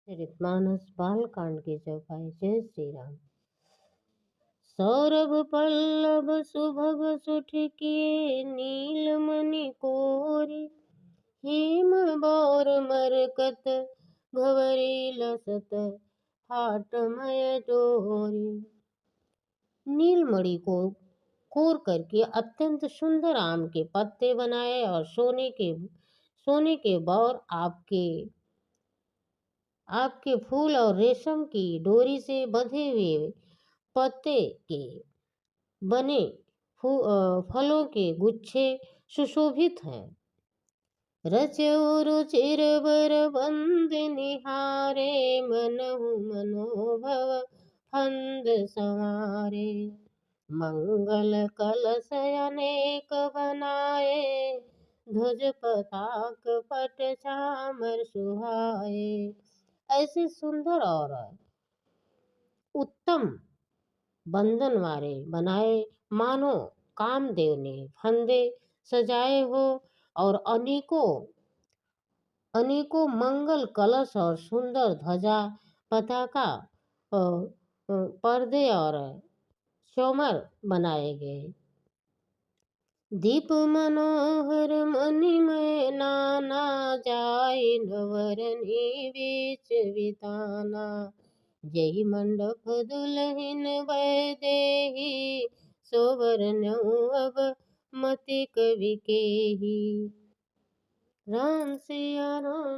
चरितमानस बालकांड की चौपाई। जय श्री राम। सौरभ पल्लव सुभग सुठ किए नीलमणि कोरी, हेम बौर मरकत भंवरी लसत हाटमय डोरी। नीलमणि को कोर करके अत्यंत सुंदर आम के पत्ते बनाए और सोने के बौर आपके फूल और रेशम की डोरी से बंधे हुए पत्ते के बने फलों के गुच्छे सुशोभित हैं। रचौ रुचिर बर बंद निहारे, मनहु मनोभव फंद संवारे। मंगल कलश अनेक बनाए, ध्वज पताक पट चामर सुहाए। ऐसे सुंदर और उत्तम बंधन वाले बनाए, मानो कामदेव ने फंदे सजाए हो, और अनेकों अनेकों मंगल कलश और सुंदर ध्वजा पताका पर्दे और चौमर बनाए गए। दीप मनोहर मणिमय नाना, जाय नवरनी बीच बिताना। जय मंडप दुल्हन वैदेही, सोवरनऊ अब मति कवि केही। राम सिया राम